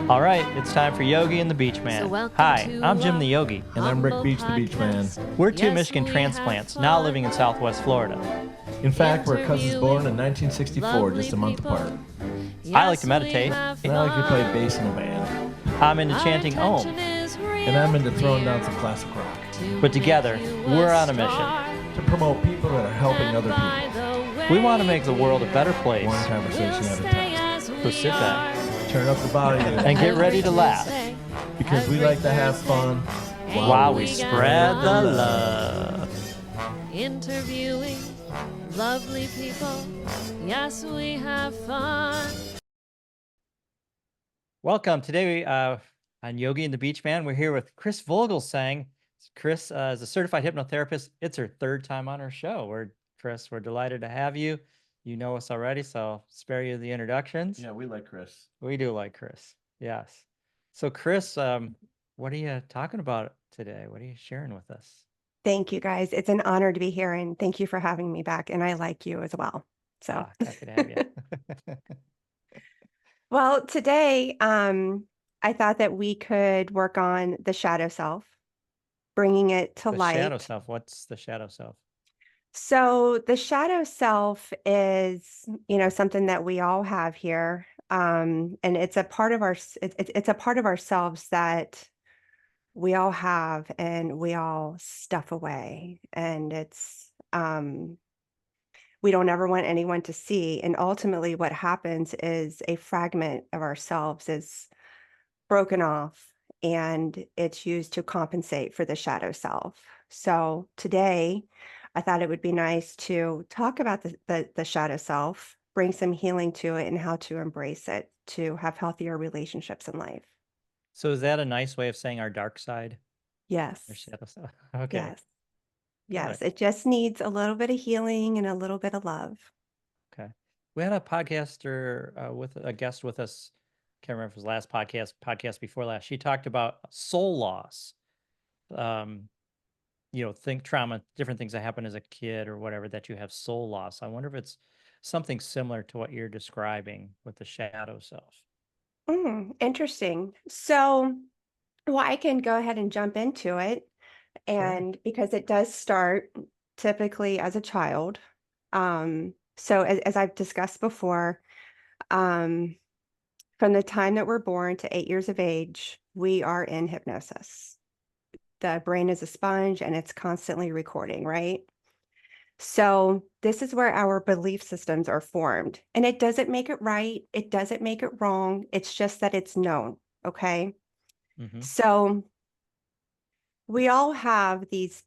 All right, it's time for Yogi and the Beach Man. Hi, I'm Jim the Yogi. And I'm Rick Beach, the Beach Man. We're two Michigan transplants now living in Southwest Florida. In fact, we're cousins born in 1964, just a month apart. I like to meditate. And I like to play bass in a band. I'm into chanting Om. And I'm into throwing down some classic rock. But together, we're on a mission to promote people that are helping other people. We want to make the world a better place. One conversation at a time. So sit back, turn up the volume, and get ready to laugh. Because we like to have fun while we spread the love. Interviewing lovely people, yes, we have fun. Welcome. Today on Yogi and the Beach Man, we're here with Chris Vogelsang. Chris is a certified hypnotherapist. It's her third time on our show. Chris, we're delighted to have you. You know us already, so I'll spare you the introductions. Yeah, we like Chris. We do like Chris. Yes. So Chris, what are you talking about today? What are you sharing with us? Thank you, guys. It's an honor to be here, and thank you for having me back. And I like you as well. So happy to have you. Well, today, I thought that we could work on the shadow self, bringing it to light. Shadow self. What's the shadow self? So the shadow self is, something that we all have here. And it's a part of it's a part of ourselves that we all have and we all stuff away. And it's, we don't ever want anyone to see. And ultimately what happens is a fragment of ourselves is broken off and it's used to compensate for the shadow self. So today, I thought it would be nice to talk about the shadow self, bring some healing to it, and how to embrace it to have healthier relationships in life. So is that a nice way of saying our dark side? Yes. Our shadow self. Okay. Yes. Yes. It just needs a little bit of healing and a little bit of love. Okay. We had a podcaster with a guest with us. Can't remember if it was last podcast before last. She talked about soul loss. Think trauma, different things that happen as a kid or whatever, that you have soul loss. I wonder if it's something similar to what you're describing with the shadow self. Interesting. So, I can go ahead and jump into it. And because it does start typically as a child. So as I've discussed before, from the time that we're born to 8 years of age, we are in hypnosis. The brain is a sponge and it's constantly recording, right? So this is where our belief systems are formed. And it doesn't make it right. It doesn't make it wrong. It's just that it's known, okay? Mm-hmm. So we all have these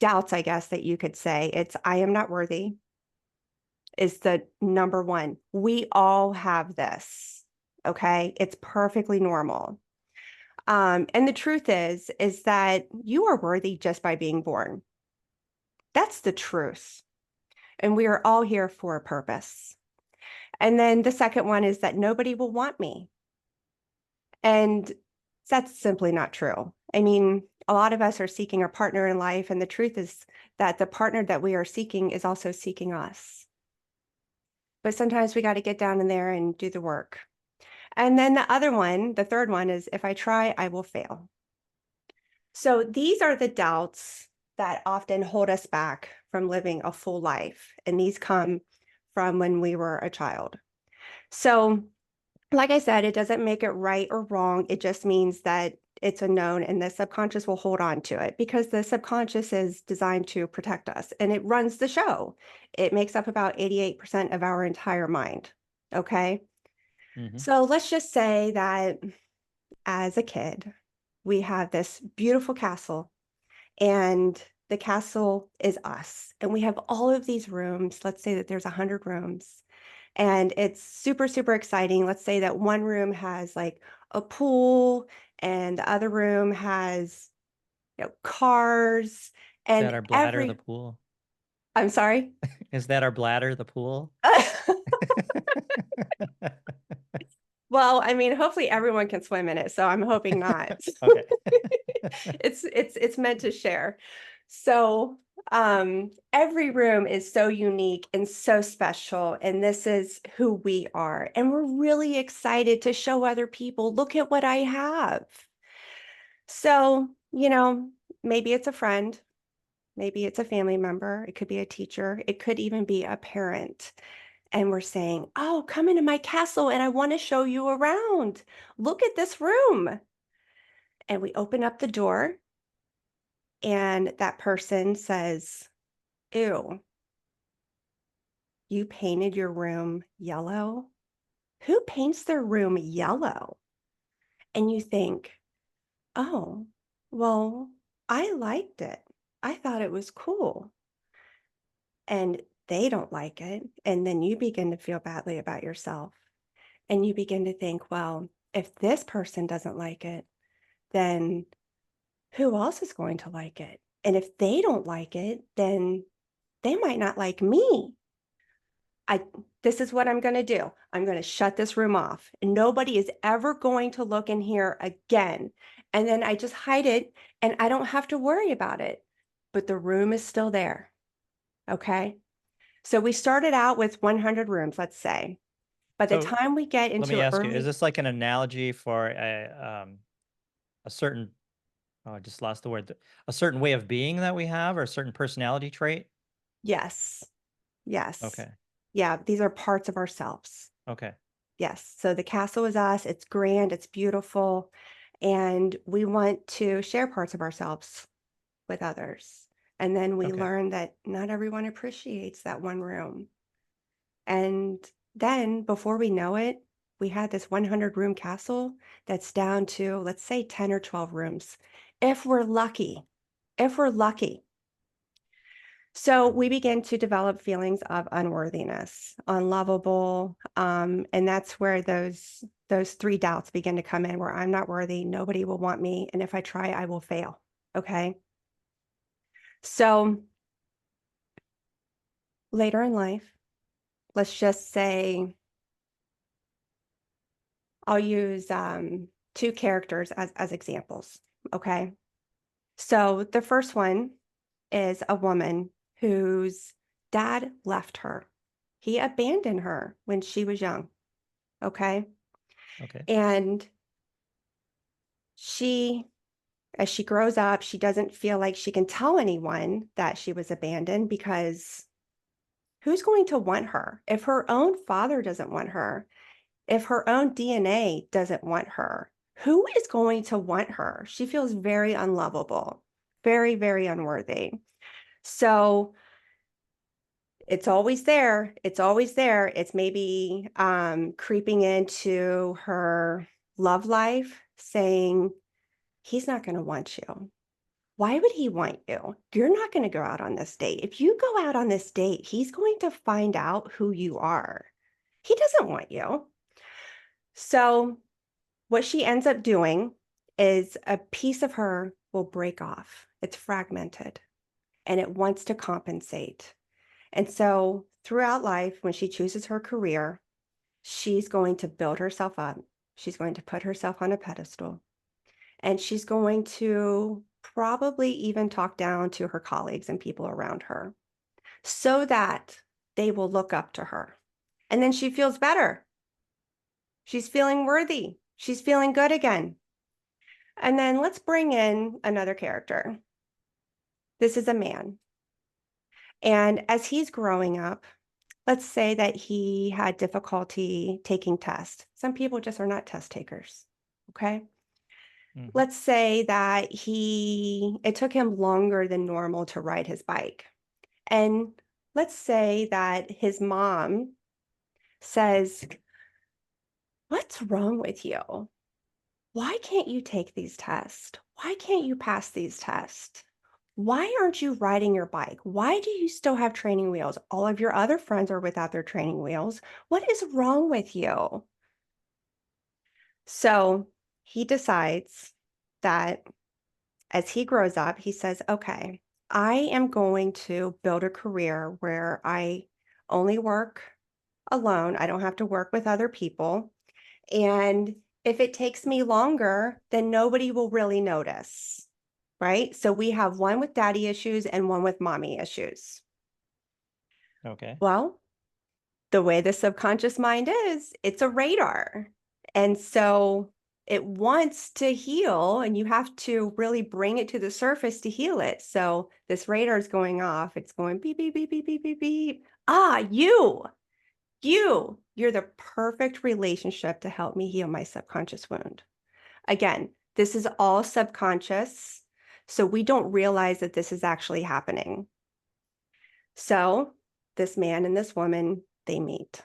doubts, I guess, that you could say. It's, I am not worthy is the number one. We all have this. Okay. It's perfectly normal. And the truth is that you are worthy just by being born. That's the truth. And we are all here for a purpose. And then the second one is that nobody will want me. And that's simply not true. I mean, a lot of us are seeking a partner in life. And the truth is that the partner that we are seeking is also seeking us. But sometimes we got to get down in there and do the work. And then the third one is, if I try, I will fail. So these are the doubts that often hold us back from living a full life. And these come from when we were a child. So like I said, it doesn't make it right or wrong. It just means that it's a known and the subconscious will hold on to it because the subconscious is designed to protect us and it runs the show. It makes up about 88% of our entire mind. Okay. Mm-hmm. So let's just say that as a kid, we have this beautiful castle and the castle is us. And we have all of these rooms. Let's say that there's 100 rooms. And it's super, super exciting. Let's say that one room has like a pool and the other room has, cars. And is that our bladder, the pool? I'm sorry? Is that our bladder, the pool? Well, I mean, hopefully everyone can swim in it. So I'm hoping not. Okay. It's meant to share. So Every room is so unique and so special, and this is who we are. And we're really excited to show other people, look at what I have. So, maybe it's a friend, maybe it's a family member, it could be a teacher, it could even be a parent. And we're saying, oh, come into my castle and I want to show you around. Look at this room. And we open up the door, and that person says, ew, you painted your room yellow? Who paints their room yellow? And you think, oh, well, I liked it. I thought it was cool. And they don't like it. And then you begin to feel badly about yourself. And you begin to think, well, if this person doesn't like it, then who else is going to like it? And if they don't like it, then they might not like me. This is what I'm going to do. I'm going to shut this room off, and nobody is ever going to look in here again. And then I just hide it and I don't have to worry about it. But the room is still there. Okay. So we started out with 100 rooms, let's say. By the So time we get let me into ask you, is early, this like an analogy for a certain, oh, I just lost the word, a certain way of being that we have, or a certain personality trait? yes, yes. Okay. Yeah, these are parts of ourselves. Okay. Yes. So the castle is us. It's grand, it's beautiful, and we want to share parts of ourselves with others. And then we Okay. learn that not everyone appreciates that one room. And then before we know it, we had this 100 room castle that's down to, let's say, 10 or 12 rooms. If we're lucky, if we're lucky. So we begin to develop feelings of unworthiness, unlovable, and that's where those three doubts begin to come in, where I'm not worthy, nobody will want me, and if I try, I will fail. Okay. So later in life, let's just say I'll use two characters as examples. Okay. So the first one is a woman whose dad left her. He abandoned her when she was young. Okay. Okay. And as she grows up, she doesn't feel like she can tell anyone that she was abandoned, because who's going to want her if her own father doesn't want her? If her own DNA doesn't want her, who is going to want her? She feels very unlovable, very, very unworthy. So it's always there. It's always there. It's maybe creeping into her love life, saying, he's not going to want you. Why would he want you? You're not going to go out on this date. If you go out on this date, he's going to find out who you are. He doesn't want you. So what she ends up doing is a piece of her will break off. It's fragmented and it wants to compensate. And so throughout life, when she chooses her career, she's going to build herself up. She's going to put herself on a pedestal, and she's going to probably even talk down to her colleagues and people around her so that they will look up to her. And then she feels better. She's feeling worthy. She's feeling good again. And then let's bring in another character. This is a man. And as he's growing up, let's say that he had difficulty taking tests. Some people just are not test takers. Okay. Mhm. Let's say that it took him longer than normal to ride his bike. And let's say that his mom says, what's wrong with you? Why can't you take these tests? Why can't you pass these tests? Why aren't you riding your bike? Why do you still have training wheels? All of your other friends are without their training wheels. What is wrong with you? So he decides that as he grows up, he says, okay, I am going to build a career where I only work alone. I don't have to work with other people. And if it takes me longer, then nobody will really notice. right? So we have one with daddy issues and one with mommy issues. Okay. Well, the way the subconscious mind is, it's a radar. And so it wants to heal, and you have to really bring it to the surface to heal it. So this radar is going off. It's going beep, beep, beep, beep, beep, beep, beep. You're the perfect relationship to help me heal my subconscious wound. Again, this is all subconscious. So we don't realize that this is actually happening. So this man and this woman, they meet.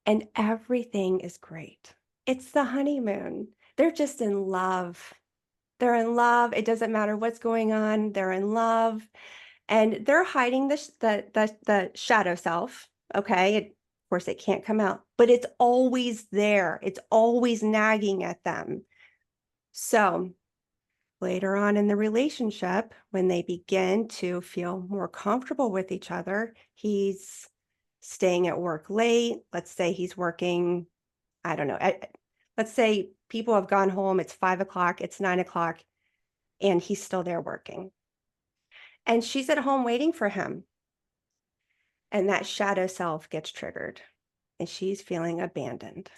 And everything is great. It's the honeymoon. They're just in love. They're in love. It doesn't matter what's going on. They're in love. And they're hiding the shadow self. Okay. Of course, it can't come out, but it's always there. It's always nagging at them. So later on in the relationship, when they begin to feel more comfortable with each other, he's staying at work late. Let's say he's working, I don't know. Let's say people have gone home. It's 5 o'clock, it's 9 o'clock, and he's still there working. And she's at home waiting for him. And that shadow self gets triggered and she's feeling abandoned.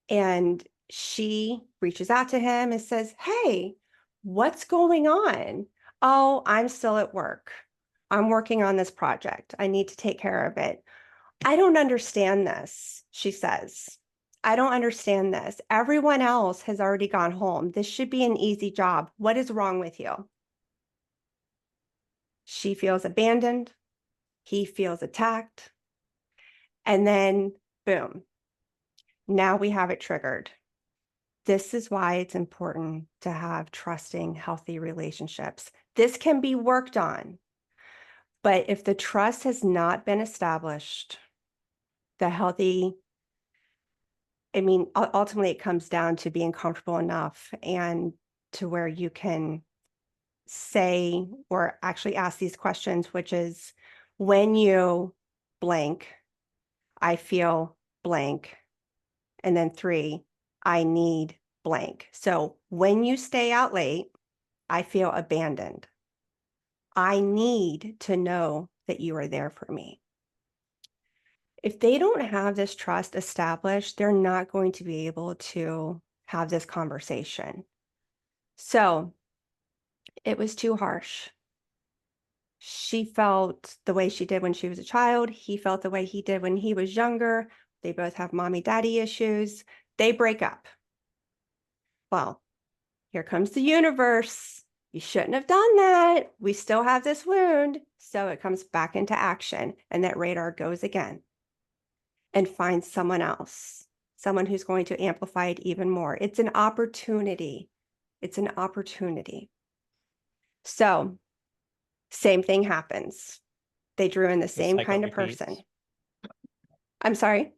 And she reaches out to him and says, "Hey, what's going on?" "Oh, I'm still at work. I'm working on this project. I need to take care of it." "I don't understand this," she says. "I don't understand this. Everyone else has already gone home. This should be an easy job. What is wrong with you?" She feels abandoned. He feels attacked. And then, boom, now we have it triggered. This is why it's important to have trusting, healthy relationships. This can be worked on. But if the trust has not been established, the healthy, ultimately it comes down to being comfortable enough and to where you can say or actually ask these questions, which is, when you blank, I feel blank. And then 3, I need blank. So when you stay out late, I feel abandoned. I need to know that you are there for me. If they don't have this trust established, they're not going to be able to have this conversation. So it was too harsh. She felt the way she did when she was a child. He felt the way he did when he was younger. They both have mommy daddy issues. They break up. Well, here comes the universe. You shouldn't have done that. We still have this wound. So it comes back into action, and that radar goes again and finds someone else, someone who's going to amplify it even more. It's an opportunity. It's an opportunity. So same thing happens. They drew in the same cycle kind of repeats. person. I'm sorry?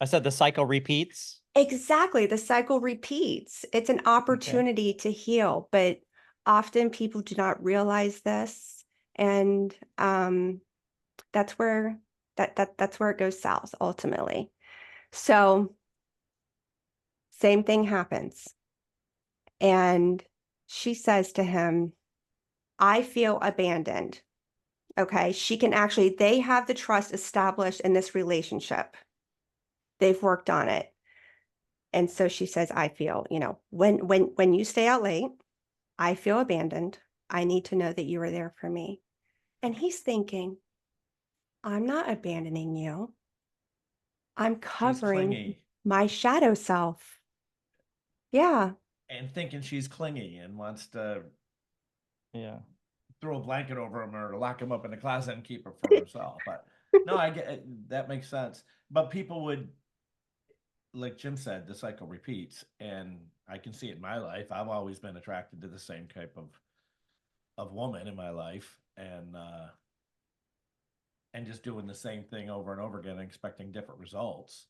I said the cycle repeats. Exactly. The cycle repeats. It's an opportunity to heal, but often people do not realize this. And that's where that's where it goes south ultimately. So same thing happens. And she says to him, "I feel abandoned." Okay. She can actually, they have the trust established in this relationship. They've worked on it. And so she says, "I feel, when you stay out late, I feel abandoned. I need to know that you are there for me." And he's thinking, "I'm not abandoning you. I'm She's covering clingy my shadow self." Yeah. and thinking she's clingy and wants to Yeah. throw a blanket over him or lock him up in a closet and keep her for herself. But no, I get it. That makes sense. But people would, like Jim said, the cycle repeats, and I can see it in my life. I've always been attracted to the same type of woman in my life, and just doing the same thing over and over again, expecting different results.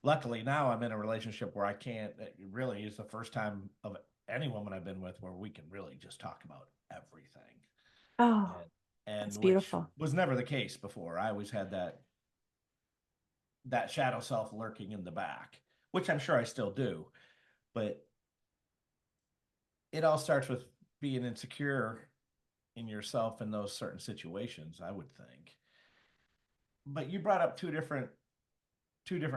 Luckily, now I'm in a relationship where I can't. It really is the first time of any woman I've been with where we can really just talk about everything, Oh, and that's which beautiful. was never the case before. I always had that shadow self lurking in the back, which I'm sure I still do, but it all starts with being insecure in yourself in those certain situations, I would think. But you brought up two different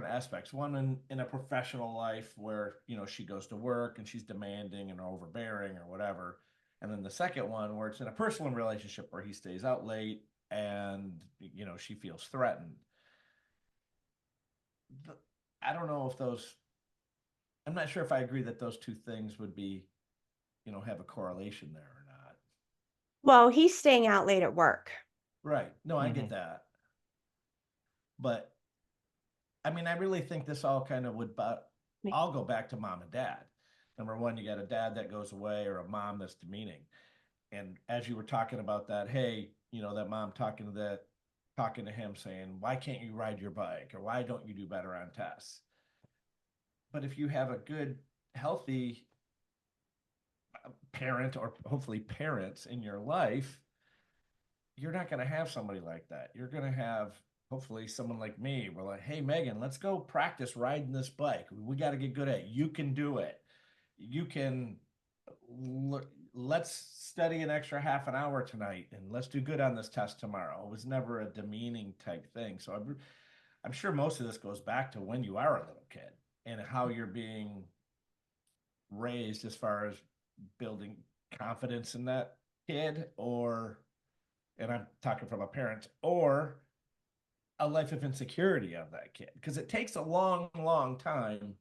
aspects. One in a professional life where, she goes to work and she's demanding and overbearing or whatever. And then the second one where it's in a personal relationship where he stays out late and, she feels threatened. I don't know if I'm not sure if I agree that those two things would be, have a correlation there or not. Well, he's staying out late at work. Right. No, I get Mhm. that. But I mean, I really think this all kind of would, but I'll go back to mom and dad. Number one, you got a dad that goes away or a mom that's demeaning. And as you were talking about that, hey, that mom talking to him saying, why can't you ride your bike? Or why don't you do better on tests? But if you have a good, healthy parent or hopefully parents in your life, you're not going to have somebody like that. You're going to have hopefully someone like me. We're like, hey, Megan, let's go practice riding this bike. We got to get good at it. You can do it. You can, let's study an extra half an hour tonight and let's do good on this test tomorrow. It was never a demeaning type thing. So I'm sure most of this goes back to when you are a little kid and how you're being raised as far as building confidence in that kid, or, and I'm talking from a parent, or a life of insecurity of that kid. Because it takes a long, long time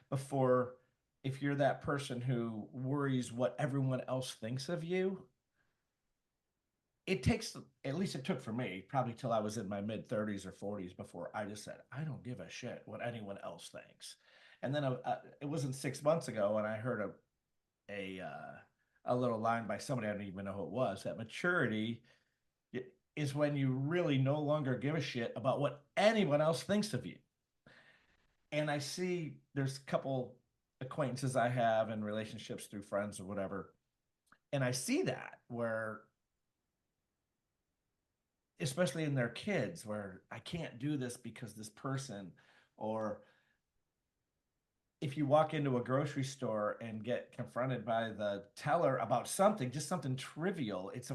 before, if you're that person who worries what everyone else thinks of you, it takes, at least it took for me, probably till I was in my mid 30s or 40s before I just said, I don't give a shit what anyone else thinks. And then it wasn't 6 months ago when I heard a little line by somebody, I don't even know who it was, that maturity is when you really no longer give a shit about what anyone else thinks of you. And I see there's a couple acquaintances I have in relationships through friends or whatever. And I see that where, especially in their kids, where I can't do this because this person, or if you walk into a grocery store and get confronted by the teller about something, just something trivial, it's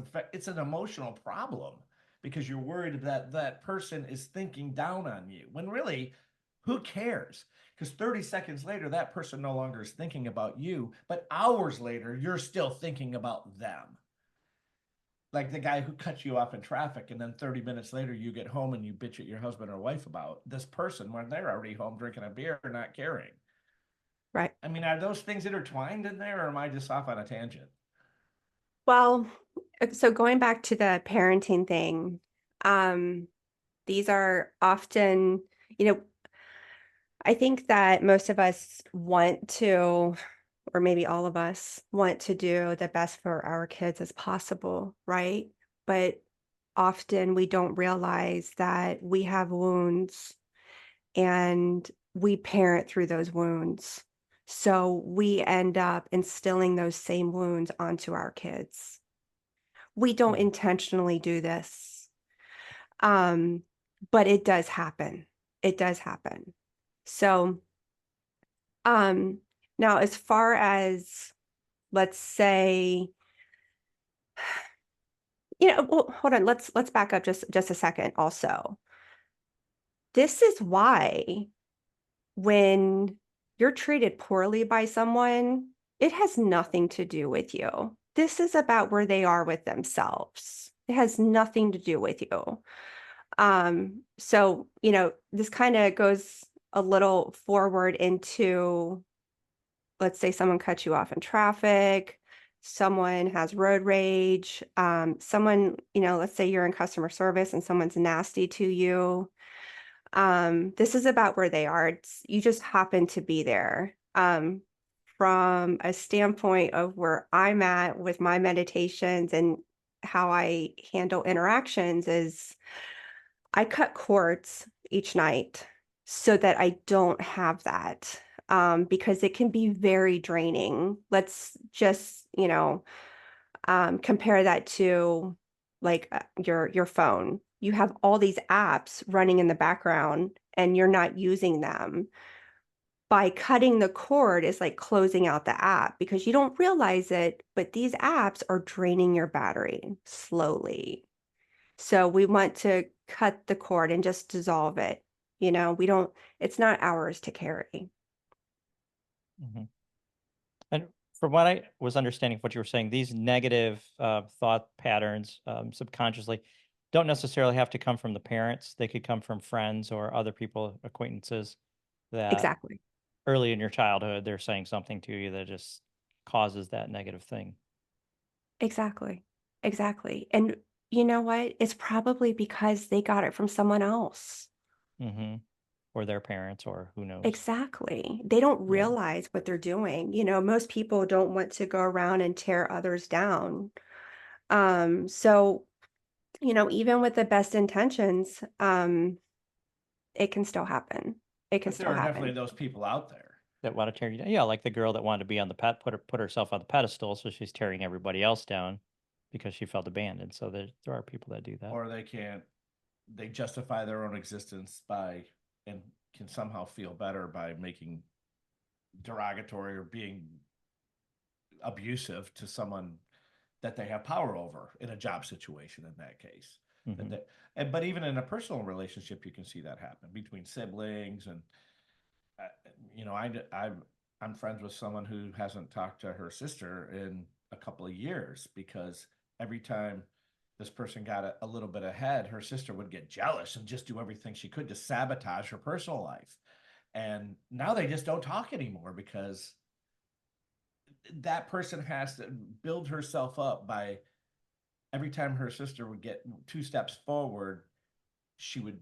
an emotional problem because you're worried that that person is thinking down on you, when really, who cares? Because 30 seconds later, that person no longer is thinking about you, but hours later, you're still thinking about them. Like the guy who cut you off in traffic, and then 30 minutes later, you get home and you bitch at your husband or wife about this person when they're already home drinking a beer and not caring. Right. I mean, are those things intertwined in there, or am I just off on a tangent? Well, so going back to the parenting thing, these are often, I think that most of us want to, or maybe all of us want to do the best for our kids as possible, right? But often we don't realize that we have wounds and we parent through those wounds. So we end up instilling those same wounds onto our kids. We don't Mhm. intentionally do this. But it does happen. It does happen. So, now as far as, let's say, well, hold on, let's back up just a second also. This is why when you're treated poorly by someone, it has nothing to do with you. This is about where they are with themselves. It has nothing to do with you. So, this kind of goes a little forward into, let's say someone cuts you off in traffic, someone has road rage, someone, let's say you're in customer service and someone's nasty to you. This is about where they are. You just happen to be there. From a standpoint of where I'm at with my meditations and how I handle interactions is I cut cords each night so that I don't have that, because it can be very draining. Let's just, compare that to like your phone. You have all these apps running in the background and you're not using them. by cutting the cord is like closing out the app because you don't realize it, but these apps are draining your battery slowly. So we want to cut the cord and just dissolve it. It's not ours to carry. Mhm. And from what I was understanding of what you were saying, these negative thought patterns subconsciously don't necessarily have to come from the parents. They could come from friends or other people, acquaintances that Exactly. early in your childhood, they're saying something to you that just causes that negative thing. Exactly. Exactly. And you know what? It's probably because they got it from someone else. Hmm. Or their parents, or who knows. Exactly. They don't Yeah. realize what they're doing. Most people don't want to go around and tear others down. So, even with the best intentions, it can still happen. It can But there still are definitely happen. those people out there. That want to tear you down. Yeah, like the girl that wanted to be on the put herself on the pedestal, so she's tearing everybody else down because she felt abandoned. So there are people that do that. Or they justify their own existence by, and can somehow feel better by making derogatory or being abusive to someone that they have power over in a job situation in that case. Mhm. But even in a personal relationship, you can see that happen between siblings. And uh, you know, I'm friends with someone who hasn't talked to her sister in a couple of years because every time this person got a little bit ahead, her sister would get jealous and just do everything she could to sabotage her personal life. And now they just don't talk anymore because that person has to build herself up by every time her sister would get 2 steps forward, she would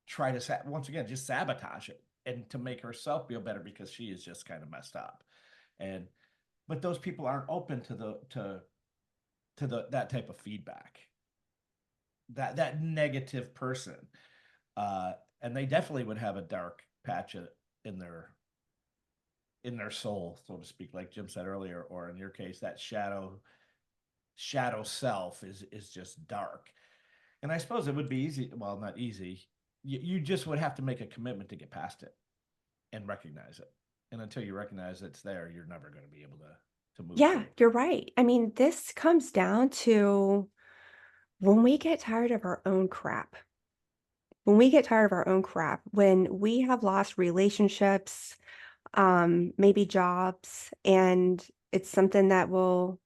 try to once again just sabotage it and to make herself feel better because she is just kind of messed up. And but those people aren't open to the that type of feedback. That negative person, uh, and they definitely would have a dark patch in their soul, so to speak, like Jim said earlier, or in your case, that shadow self is just dark. And I suppose it would be easy, well, not easy. You just would have to make a commitment to get past it and recognize it. And until you recognize it's there, you're never going to be able to move Yeah, forward. you're right. I mean, this comes down to when we get tired of our own crap. When we get tired of our own crap, when we have lost relationships, maybe jobs, and it's something that will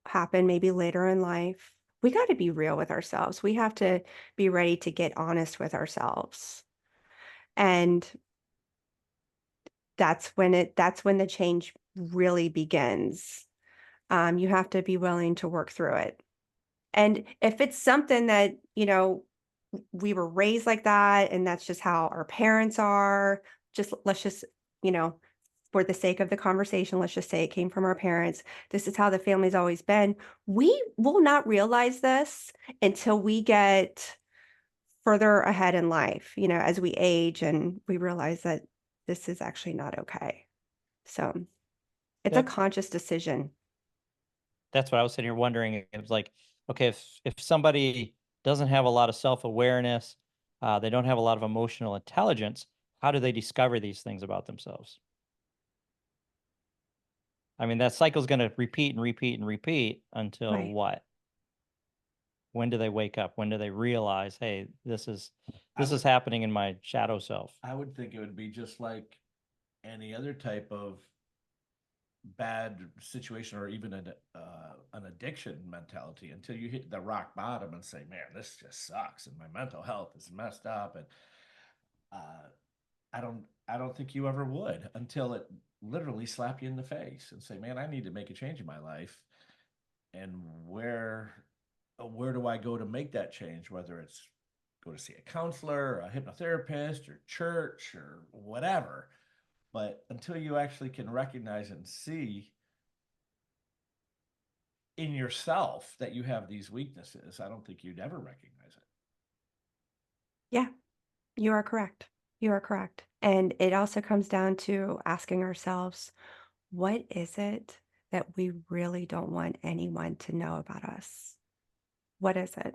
happen maybe later in life. We got to be real with ourselves. We have to be ready to get honest with ourselves. And that's when the change really begins. You have to be willing to work through it. And if it's something that, we were raised like that and that's just how our parents are, let's just, you know, for the sake of the conversation, let's just say it came from our parents. This is how the family's always been. We will not realize this until we get further ahead in life, as we age and we realize that this is actually not okay. So it's a Yep. conscious decision. That's what I was sitting here wondering. It was like, okay, if somebody doesn't have a lot of self-awareness, they don't have a lot of emotional intelligence, how do they discover these things about themselves? I mean, that cycle's going to repeat and repeat and repeat until Right. what? When do they wake up? When do they realize, hey, I this is would happening in my shadow self? I would think it would be just like any other type of bad situation or even an addiction mentality until you hit the rock bottom and say, man, this just sucks and my mental health is messed up. And uh, I don't think you ever would until it literally slap you in the face and say, man, I need to make a change in my life. And where do I go to make that change? Whether it's go to see a counselor, a hypnotherapist, or church, or whatever. But until you actually can recognize and see in yourself that you have these weaknesses, I don't think you'd ever recognize it. Yeah, you are correct. You are correct. And it also comes down to asking ourselves, what is it that we really don't want anyone to know about us? What is it?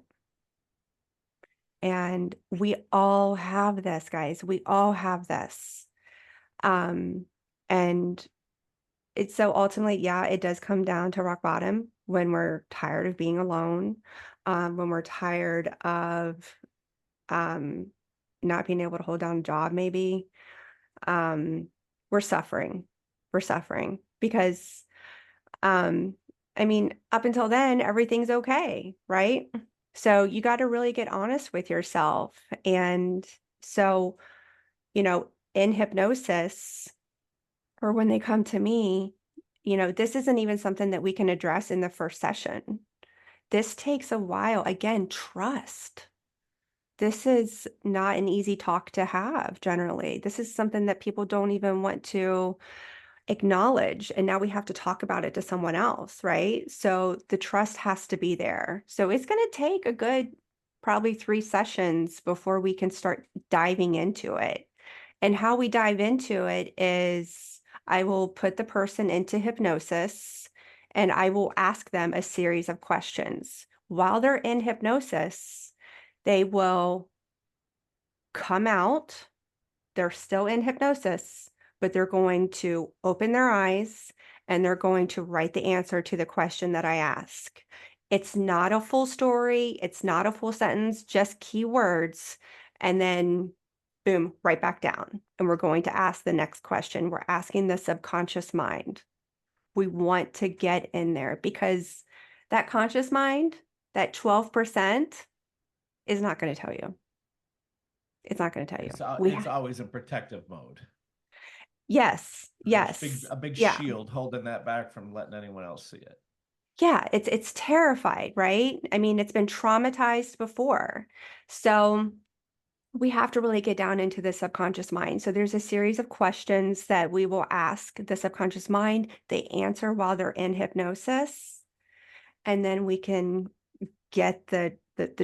And we all have this, guys. We all have this. And it's so ultimately, yeah, it does come down to rock bottom when we're tired of being alone, when we're tired of um, not being able to hold down a job, maybe. Um, we're suffering. We're suffering because, um, I mean, up until then, everything's okay, right? So you got to really get honest with yourself. And so, in hypnosis, or when they come to me, this isn't even something that we can address in the first session. This takes a while. Again, trust. This is not an easy talk to have generally. This is something that people don't even want to acknowledge. And now we have to talk about it to someone else, right? So the trust has to be there. So it's going to take a good probably 3 sessions before we can start diving into it. And how we dive into it is I will put the person into hypnosis and I will ask them a series of questions. While they're in hypnosis, they will come out. They're still in hypnosis, but they're going to open their eyes and they're going to write the answer to the question that I ask. It's not a full story. It's not a full sentence, just keywords. And then boom, right back down. And we're going to ask the next question. We're asking the subconscious mind. We want to get in there because that conscious mind, that 12%, is not going to tell you. It's not going to tell you. It's always in protective mode. Yes. Yes. A big yeah. shield holding that back from letting anyone else see it. Yeah, it's terrified, right? I mean, it's been traumatized before. So we have to really get down into the subconscious mind. So there's a series of questions that we will ask the subconscious mind. They answer while they're in hypnosis. And then we can get the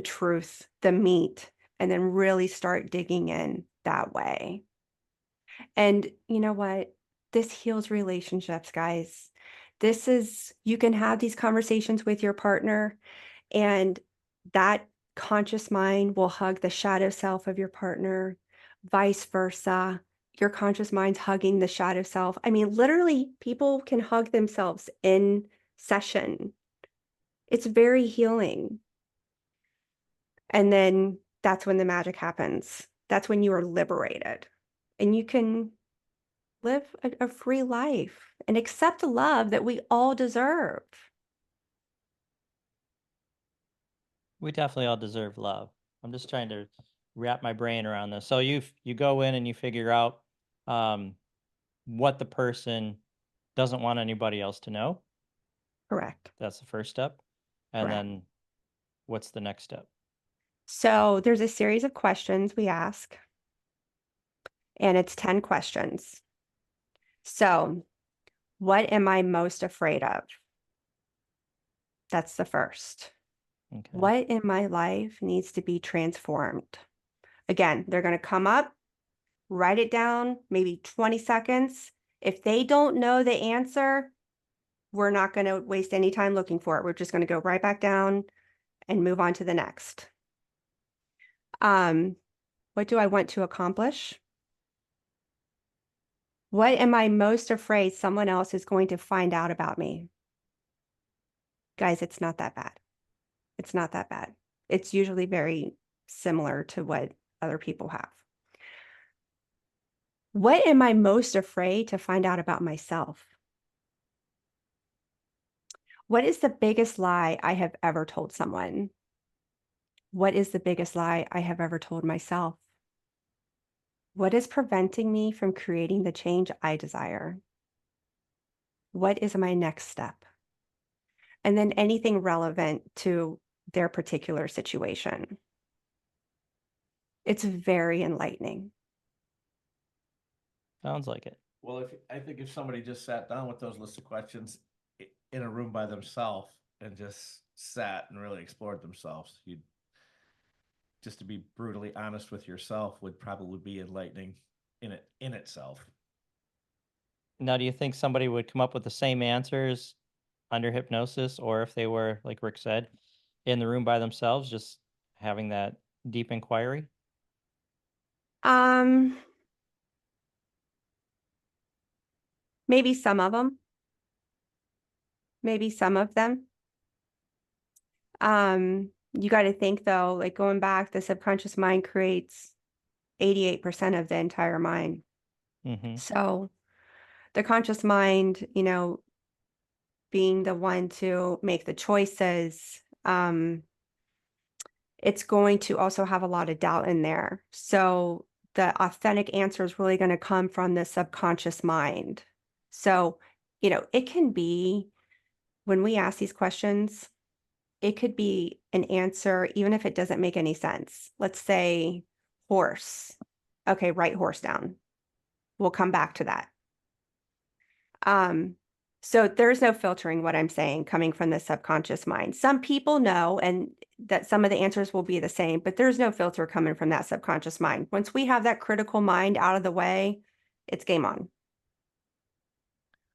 truth, the meat, and then really start digging in that way. And you know what? This heals relationships, guys. You can have these conversations with your partner, and that conscious mind will hug the shadow self of your partner, vice versa. Your conscious mind's hugging the shadow self. I mean, literally, people can hug themselves in session. It's very healing. And then that's when the magic happens. That's when you are liberated and you can live a free life and accept the love that we all deserve. We definitely all deserve love. I'm just trying to wrap my brain around this. So you go in and you figure out what the person doesn't want anybody else to know. Correct. That's the first step. And Correct. then what's the next step? So there's a series of questions we ask, and it's 10 questions. So, what am I most afraid of? That's the first. Okay. What in my life needs to be transformed? Again, they're going to come up, write it down, maybe 20 seconds. If they don't know the answer, we're not going to waste any time looking for it. We're just going to go right back down and move on to the next. What do I want to accomplish? What am I most afraid someone else is going to find out about me? Guys, it's not that bad. It's not that bad. It's usually very similar to what other people have. What am I most afraid to find out about myself? What is the biggest lie I have ever told someone? What is the biggest lie I have ever told myself? What is preventing me from creating the change I desire? What is my next step? And then anything relevant to their particular situation. It's very enlightening. Sounds like it. Well, I think if somebody just sat down with those list of questions in a room by themselves and just sat and really explored themselves, you'd just to be brutally honest with yourself would probably be enlightening in itself. Now, do you think somebody would come up with the same answers under hypnosis, or if they were, like Rick said, in the room by themselves, just having that deep inquiry? Maybe some of them. Maybe some of them. You got to think though, like going back, the subconscious mind creates 88% of the entire mind. Mm-hmm. So the conscious mind, being the one to make the choices, it's going to also have a lot of doubt in there. So the authentic answer is really going to come from the subconscious mind. So, it can be when we ask these questions, it could be an answer, even if it doesn't make any sense. Let's say horse. Okay, write horse down. We'll come back to that. So there's no filtering what I'm saying coming from the subconscious mind. Some people know and that some of the answers will be the same, but there's no filter coming from that subconscious mind. Once we have that critical mind out of the way, it's game on.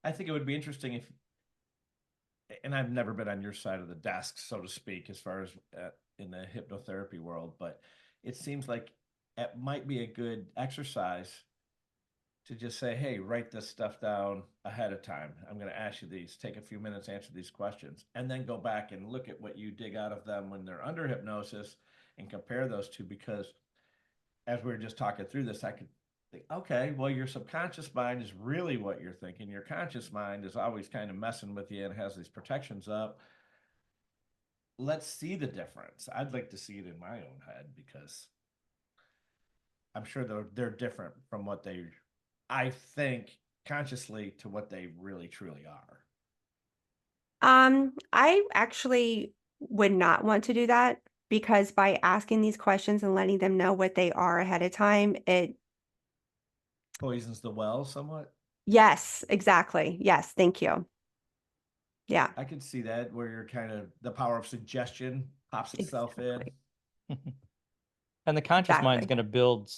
I think it would be interesting if, and I've never been on your side of the desk, so to speak, as far as in the hypnotherapy world, but it seems like it might be a good exercise to just say, hey, write this stuff down ahead of time. I'm going to ask you these, take a few minutes, answer these questions, and then go back and look at what you dig out of them when they're under hypnosis and compare those two. Because as we were just talking through this, I could think, okay, well, your subconscious mind is really what you're thinking. Your conscious mind is always kind of messing with you and has these protections up. Let's see the difference. I'd like to see it in my own head because I'm sure they're different from what I think consciously to what they really truly are. I actually would not want to do that because by asking these questions and letting them know what they are ahead of time, Poisons the well somewhat. yes, exactly. Yes, thank you. Yeah, I could see that where you're kind of the power of suggestion pops itself exactly. in. And the conscious mind's Exactly. going to build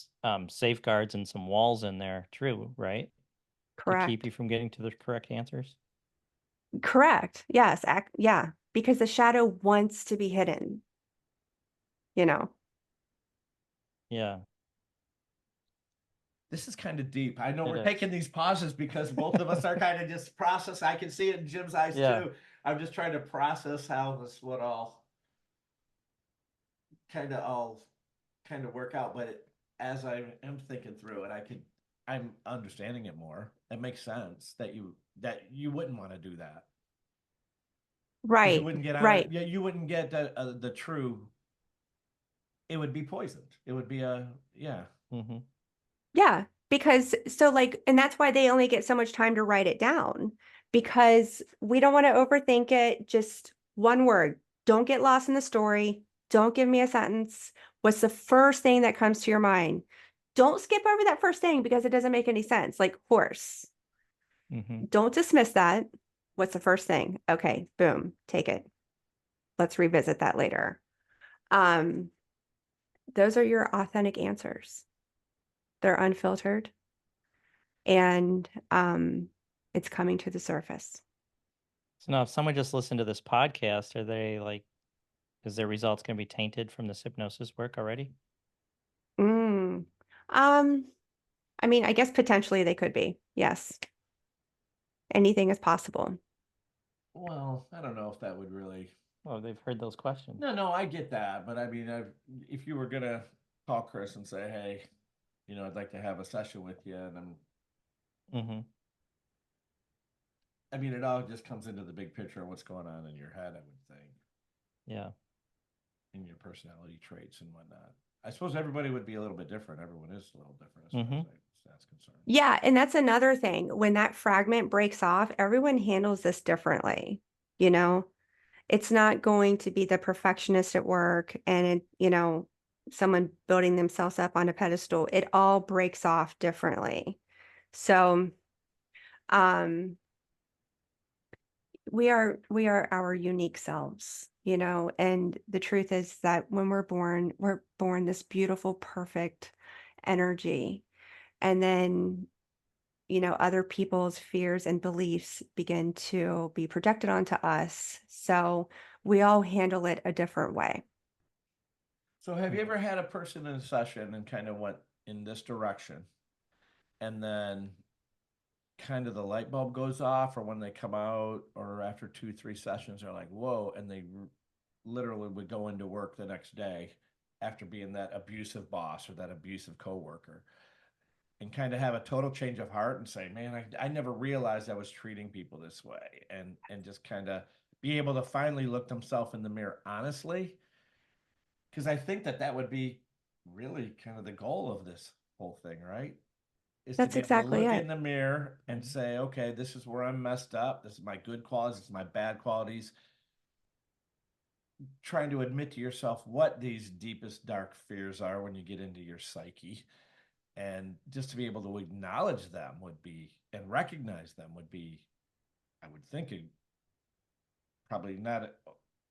safeguards and some walls in there, true, right? To keep you Correct. from getting to the correct answers. Correct. Yes. Yeah. Because the shadow wants to be hidden, you know. Yeah, This is kind of deep. I know it we're is. taking these pauses because both of us are kind of just process. I can see it in Jim's eyes Yeah. too. I'm just trying to process how this would all kind of work out. But as I am thinking through it, I'm understanding it more. It makes sense that you wouldn't want to do that because you Right. wouldn't get on it. Right. Yeah, you wouldn't get the true. It would be poisoned. It would be yeah. Mm-hmm. Yeah. Because so like, and that's why they only get so much time to write it down because we don't want to overthink it. Just one word. Don't get lost in the story. Don't give me a sentence. What's the first thing that comes to your mind? Don't skip over that first thing because it doesn't make any sense. Like horse. Mm-hmm. Don't dismiss that. What's the first thing? Okay, boom, take it. Let's revisit that later. Um, those are your authentic answers. They're unfiltered and it's coming to the surface. So now if someone just listened to this podcast, are they like, is their results going to be tainted from this hypnosis work already? Mm. I mean, I guess potentially they could be. Yes. Anything is possible. Well, I don't know if that would really. Oh, they've heard those questions. No, I get that, but I mean, if you were gonna call Chris and say, "Hey, I'd like to have a session with you," and Mm-hmm. I mean, it all just comes into the big picture of what's going on in your head. I would think, Yeah. in your personality traits and whatnot. I suppose everybody would be a little bit different. Everyone is a little different as far as that's concerned. Yeah, and that's another thing. When that fragment breaks off, everyone handles this differently, you know? It's not going to be the perfectionist at work and someone building themselves up on a pedestal. It all breaks off differently. So, um, we are our unique selves, and the truth is that when we're born this beautiful, perfect energy. And then other people's fears and beliefs begin to be projected onto us. So we all handle it a different way. So, have you ever had a person in a session and kind of went in this direction, and then kind of the light bulb goes off, or when they come out, or after 2, 3 sessions, they're like, whoa, and they literally would go into work the next day after being that abusive boss or that abusive coworker, and kind of have a total change of heart and say, man, I never realized I was treating people this way, and just kind of be able to finally look themselves in the mirror honestly, because I think that that would be really kind of the goal of this whole thing, right? Is to That's be able to exactly look it. in the mirror and say, okay, this is where I'm messed up. This is my good qualities, this is my bad qualities. Trying to admit to yourself what these deepest dark fears are when you get into your psyche. And just to be able to acknowledge them would be, and recognize them would be, I would think, probably not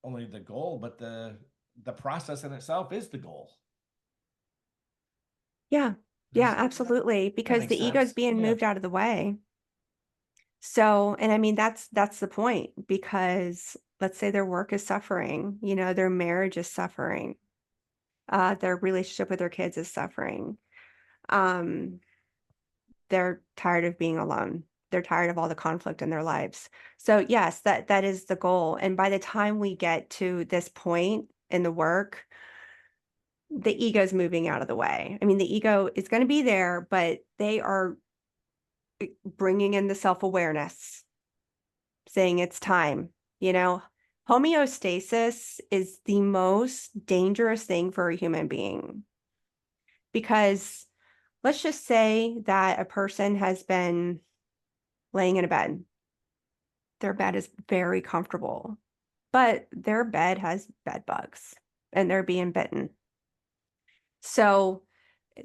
only the goal, but the process in itself is the goal. Yeah. Yeah, Does absolutely. that Because make the ego's sense? being Yeah. moved out of the way. So, and I mean, that's the point, because let's say their work is suffering, their marriage is suffering, their relationship with their kids is suffering. Um, they're tired of being alone. They're tired of all the conflict in their lives. So yes, that is the goal. And by the time we get to this point in the work, the ego's moving out of the way. I mean, the ego is going to be there, but they are bringing in the self-awareness, saying it's time. Homeostasis is the most dangerous thing for a human being, because let's just say that a person has been laying in a bed. Their bed is very comfortable, but their bed has bed bugs and they're being bitten. So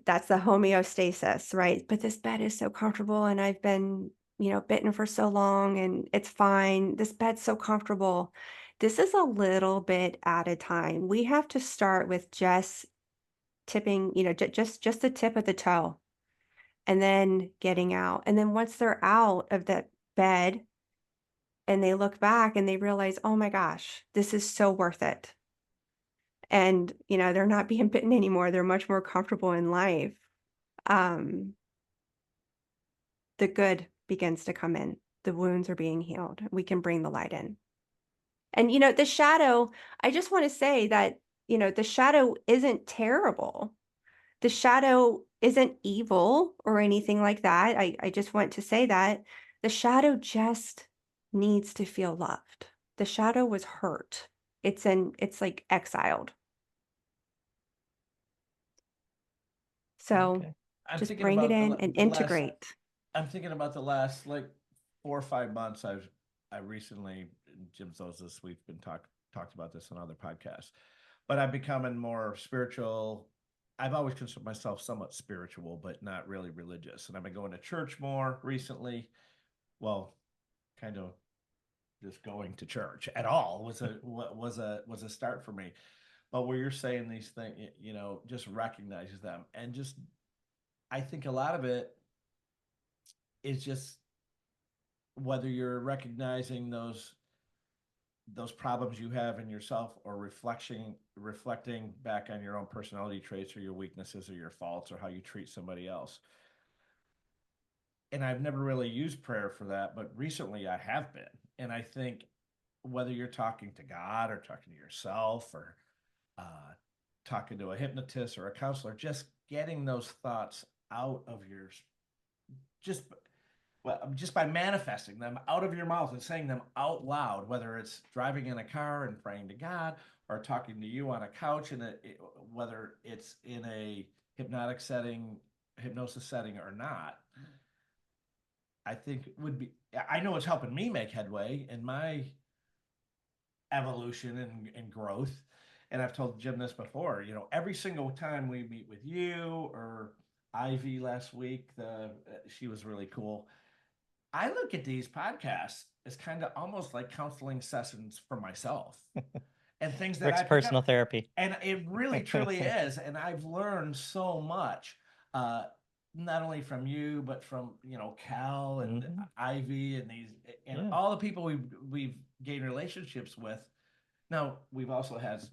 that's the homeostasis, right? But this bed is so comfortable and I've been, bitten for so long and it's fine. This bed's so comfortable. This is a little bit at a time. We have to start with just tipping, just the tip of the toe, and then getting out. And then once they're out of that bed and they look back and they realize, oh my gosh, this is so worth it. And, they're not being bitten anymore. They're much more comfortable in life. Um, the good begins to come in. The wounds are being healed. We can bring the light in. And, the shadow, I just want to say that, the shadow isn't terrible. The shadow isn't evil or anything like that. I just want to say that the shadow just needs to feel loved. The shadow was hurt. It's like exiled. So Okay. I'm just thinking bring it about in and the last. integrate. I'm thinking about the last like 4 or 5 months. I recently, Jim knows this. We've been talked about this on other podcasts, but I'm becoming more spiritual. I've always considered myself somewhat spiritual, but not really religious. And I've been going to church more recently. Well, kind of just going to church at all was a start for me. But where you're saying these things, just recognizes them, and just I think a lot of it is just whether you're recognizing those problems you have in yourself, or reflecting back on your own personality traits or your weaknesses or your faults or how you treat somebody else. And I've never really used prayer for that, but recently I have been. And I think whether you're talking to God or talking to yourself, or uh, talking to a hypnotist or a counselor, just getting those thoughts out of your, just just by manifesting them out of your mouth and saying them out loud, whether it's driving in a car and praying to God, or talking to you on a couch, whether it's in a hypnosis setting or not, I think would be. I know it's helping me make headway in my evolution and growth. And I've told Jim this before. Every single time we meet with you or Ivy last week, she was really cool. I look at these podcasts as kind of almost like counseling sessions for myself, and things that Rick's I pick personal up. therapy. And it really truly is. And I've learned so much, uh, not only from you, but from, Cal and Ivy and Yeah. all the people we've gained relationships with. Now, we've also had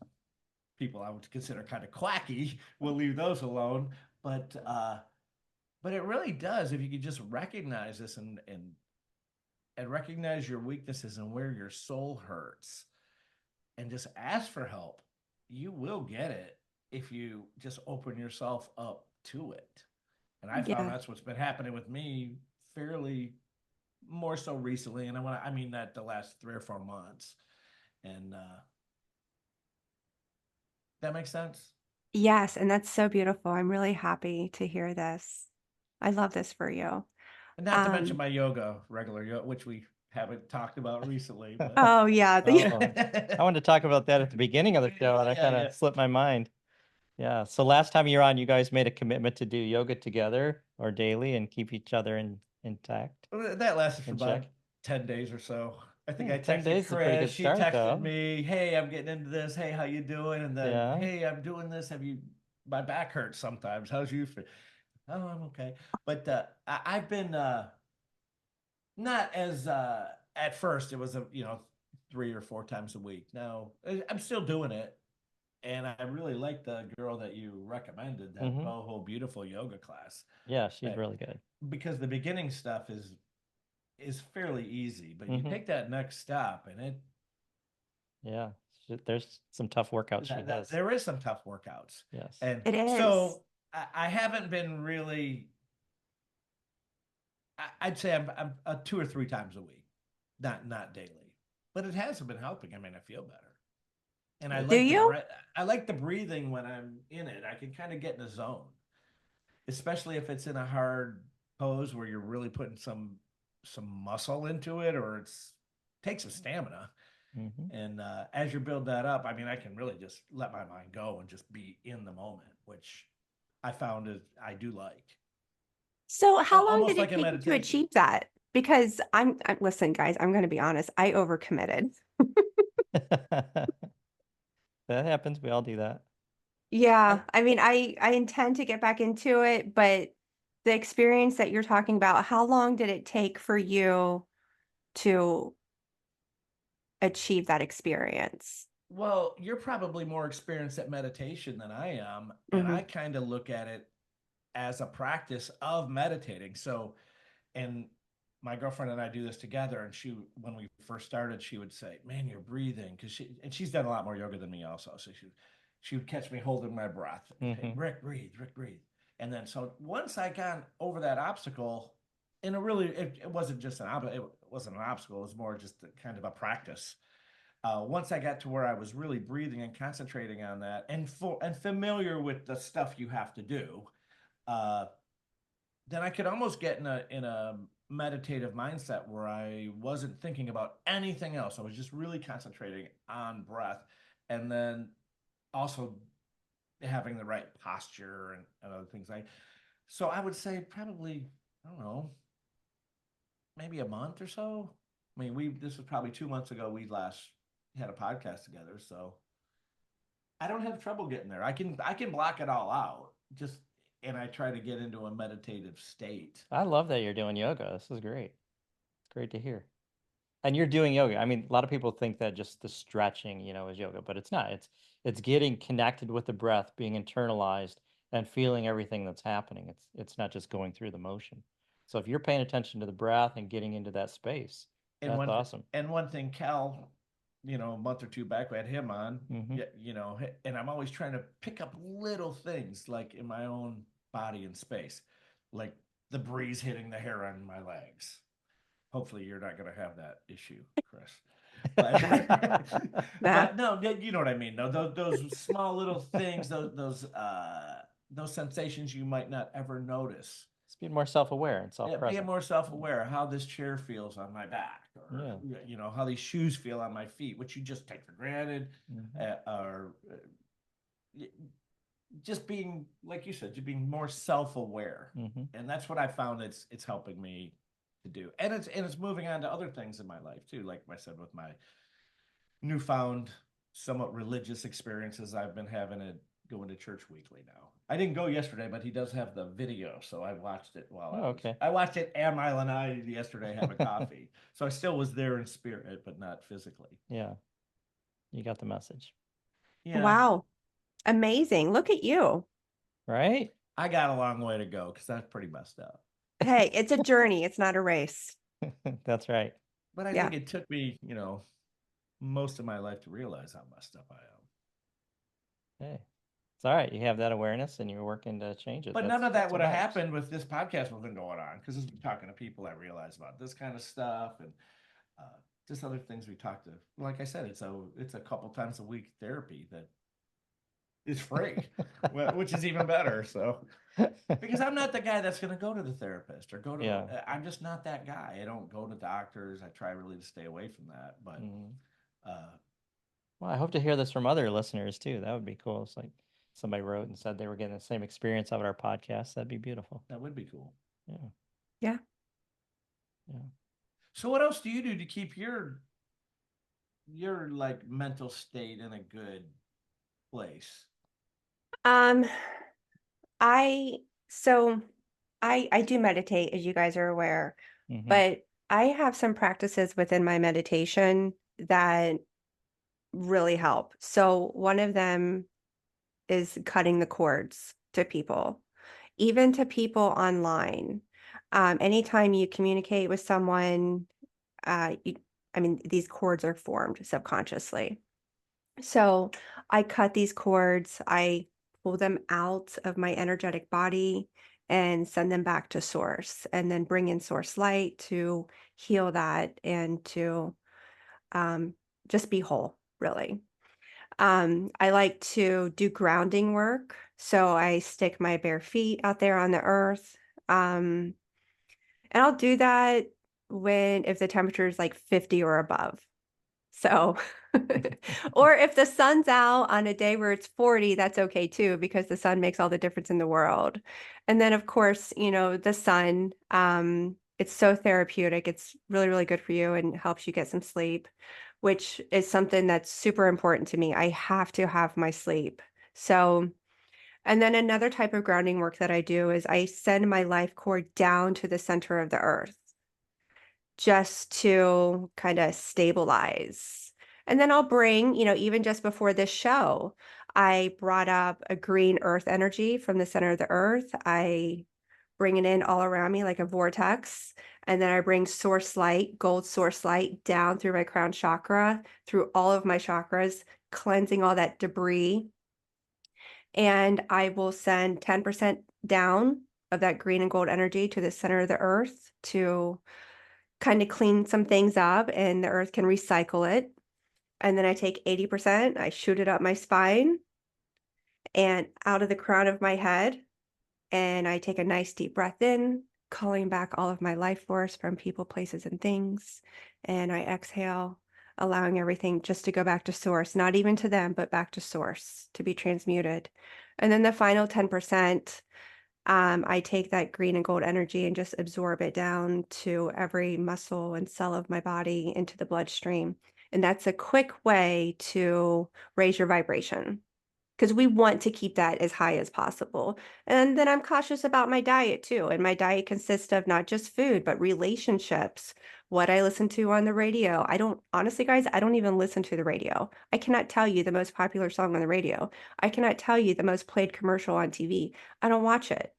people I would consider kind of quacky. We'll leave those alone. But But it really does if you could just recognize this and recognize your weaknesses and where your soul hurts and just ask for help. You will get it if you just open yourself up to it. And I found Yeah. that's what's been happening with me fairly more so recently. And I mean that the last 3 or 4 months. And that makes sense. Yes, and that's so beautiful. I'm really happy to hear this. I love this for you. And not to mention Um, my yoga, regular yoga, which we haven't talked about recently, but oh yeah, Oh, I wanted to talk about that at the beginning of the show, and I Yeah, kind of yeah. slipped my mind. Yeah. So last time you were on, you guys made a commitment to do yoga together or daily and keep each other intact, That lasted for in about check. 10 days or so. I think I 10 texted days is a pretty Chris. good She start, texted though. me, "Hey, I'm getting into this. Hey, how you doing?" And then, Yeah. "Hey, I'm doing this. Have you? My back hurts sometimes. How's you feel?" Oh, I'm okay. But I've been not as at first. It was 3 or 4 times a week. Now I'm still doing it, and I really like the girl that you recommended, that Hmm. boho beautiful yoga class. Yeah, she's That really good. because the beginning stuff is fairly easy, but you Hmm. take that next step and Yeah. There's some tough workouts she does. there is some tough workouts. Yes. And it is. so I haven't been really, I'd say I'm 2 or 3 times a week, not daily, but it hasn't been helping. I mean, I feel better. And I Good. Do like the you? breath. I like the breathing when I'm in it. I can kind of get in a zone, especially if it's in a hard pose where you're really putting some muscle into it, or it's takes some stamina. Hmm. And as you build that up, I mean, I can really just let my mind go and just be in the moment, which I found is I do like. So how long Almost did it like a take you to meditation. achieve that? Because listen, guys, I'm going to be honest. I overcommitted. That happens. We all do that. I, Yeah, I mean, I intend to get back into it, but the experience that you're talking about, how long did it take for you to achieve that experience? well, you're probably more experienced at meditation than I am, and Hmm. I kind of look at it as a practice of meditating. So, and my girlfriend and I do this together. And when we first started, she would say, "Man, you're breathing," because she's done a lot more yoga than me also. So she would catch me holding my breath. Hey, Hmm. Rick, breathe, Rick, breathe. And then so once I got over that obstacle, and it wasn't just it wasn't an obstacle. It was more just kind of a practice. Once I got to where I was really breathing and concentrating on that, and familiar with the stuff you have to do, uh, then I could almost get in a meditative mindset where I wasn't thinking about anything else. I was just really concentrating on breath, and then also having the right posture and other things like. So I would say probably, I don't know, maybe a month or so. I mean, we this was probably 2 months ago we last had a podcast together, so I don't have trouble getting there. I can block it all out. Just and I try to get into a meditative state. I love that you're doing yoga. This is great. It's great to hear. And you're doing yoga. I mean, a lot of people think that just the stretching, is yoga, but it's not. It's getting connected with the breath, being internalized and feeling everything that's happening. It's not just going through the motion. So if you're paying attention to the breath and getting into that space, And that's one awesome. and one thing, Cal, a month or two back, we had him on. Hmm. Yeah, and I'm always trying to pick up little things like in my own body and space, like the breeze hitting the hair on my legs. Hopefully, you're not going to have that issue, Chris. But Nah. but no, you know what I mean. No, those small little things, those sensations you might not ever notice. Just being more self-aware and Yeah, being self-present. more self-aware how this chair feels on my back, or Yeah. how these shoes feel on my feet, which you just take for granted, Hmm. or just being, like you said, just being more self-aware. Hmm. And that's what I found it's helping me to do. And it's moving on to other things in my life too, like I said, with my newfound somewhat religious experiences I've been having at going to church weekly now. I didn't go yesterday, but he does have the video, so I watched it while Oh, okay. I watched it and Mile and I yesterday have a coffee. So I still was there in spirit, but not physically. Yeah. You got the message. Yeah. Wow. Amazing. Look at you. Right? I got a long way to go because that's pretty messed up. Hey, it's a journey. It's not a race. That's right. But I Yeah. think it took me, most of my life to realize how messed up I am. Hey, it's all right. You have that awareness and you're working to change it. But That's none of that what would have matters. happened with this podcast wasn't going on because talking to people I realize about this kind of stuff and just other things we talked to. Like I said, it's a couple times a week therapy that is free, which is even better. So because I'm not the guy that's going to go to the therapist or go to. Yeah. I'm just not that guy. I don't go to doctors. I try really to stay away from that. But Well, I hope to hear this from other listeners too. That would be cool. It's like somebody wrote and said they were getting the same experience out of our podcast. That'd be beautiful. that would be cool. Yeah. Yeah. Yeah. So what else do you do to keep your like mental state in a good place? I do meditate, as you guys are aware, Mhm. but I have some practices within my meditation that really help. So one of them is cutting the cords to people, even to people online. Anytime you communicate with someone, these cords are formed subconsciously. So I cut these cords, I pull them out of my energetic body and send them back to source, and then bring in source light to heal that and to just be whole, really. I like to do grounding work. So I stick my bare feet out there on the earth. And I'll do that if the temperature is like 50 or above. So, or if the sun's out on a day where it's 40, that's okay too, because the sun makes all the difference in the world. And then, of course, the sun, it's so therapeutic. It's really, really good for you and helps you get some sleep, which is something that's super important to me. I have to have my sleep. So, and then another type of grounding work that I do is I send my life cord down to the center of the earth, just to kind of stabilize. And then I'll bring, even just before this show, I brought up a green earth energy from the center of the earth. I bring it in all around me like a vortex. And then I bring source light, gold source light down through my crown chakra, through all of my chakras, cleansing all that debris. And I will send 10% down of that green and gold energy to the center of the earth to kind of clean some things up, and the earth can recycle it. And then I take 80%, I shoot it up my spine and out of the crown of my head. And I take a nice deep breath in, calling back all of my life force from people, places, and things. And I exhale, allowing everything just to go back to source, not even to them, but back to source to be transmuted. And then the final 10%, I take that green and gold energy and just absorb it down to every muscle and cell of my body into the bloodstream. And that's a quick way to raise your vibration, because we want to keep that as high as possible. And then I'm cautious about my diet too. And my diet consists of not just food, but relationships, what I listen to on the radio. Honestly, guys, I don't even listen to the radio. I cannot tell you the most popular song on the radio. I cannot tell you the most played commercial on TV. I don't watch it.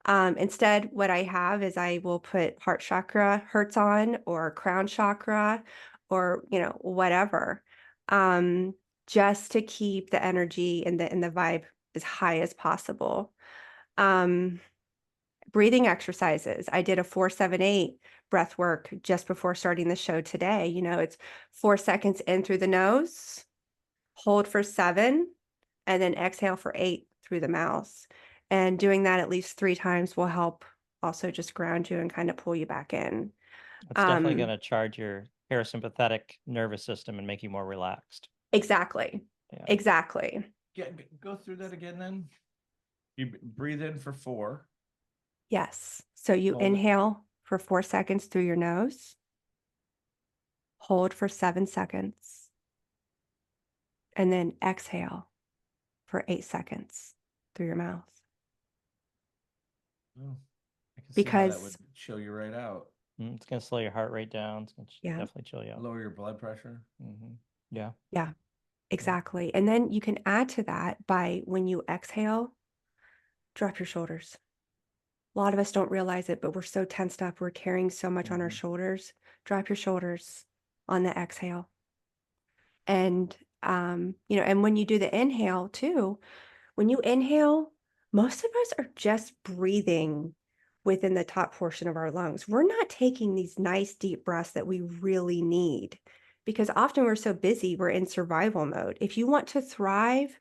Instead, what I have is I will put heart chakra hertz on, or crown chakra, or, whatever, just to keep the energy and the vibe as high as possible. Breathing exercises. I did a 4-7-8 breath work just before starting the show today. It's 4 seconds in through the nose, hold for 7, and then exhale for 8 through the mouth. And doing that at least 3 times will help also just ground you and kind of pull you back in. It's definitely going to charge your parasympathetic nervous system and make you more relaxed. Exactly. Yeah. Exactly. Go through that again then. You breathe in for 4. Yes. So you Hold it. inhale for 4 seconds through your nose, hold for 7 seconds, and then exhale for 8 seconds through your mouth. Oh, I can see how that would Because chill you right out. It's going to slow your heart rate down. It's going to Yeah. definitely chill you out. Lower your blood pressure. Yeah. Yeah, exactly. And then you can add to that by, when you exhale, drop your shoulders. A lot of us don't realize it, but we're so tensed up. We're carrying so much on our Mhm. shoulders. Drop your shoulders on the exhale. And, and when you do the inhale too, when you inhale, most of us are just breathing within the top portion of our lungs. We're not taking these nice deep breaths that we really need because often we're so busy, we're in survival mode. If you want to thrive,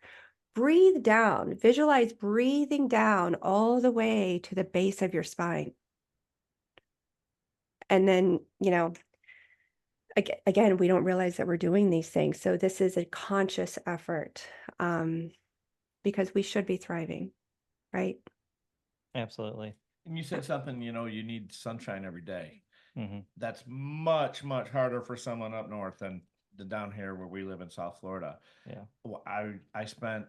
breathe down, visualize breathing down all the way to the base of your spine. And then, again, we don't realize that we're doing these things. So this is a conscious effort because we should be thriving, right? Absolutely. And you said something, you need sunshine every day. Hmm. That's much, much harder for someone up north than down here where we live in South Florida. Yeah. Well, I spent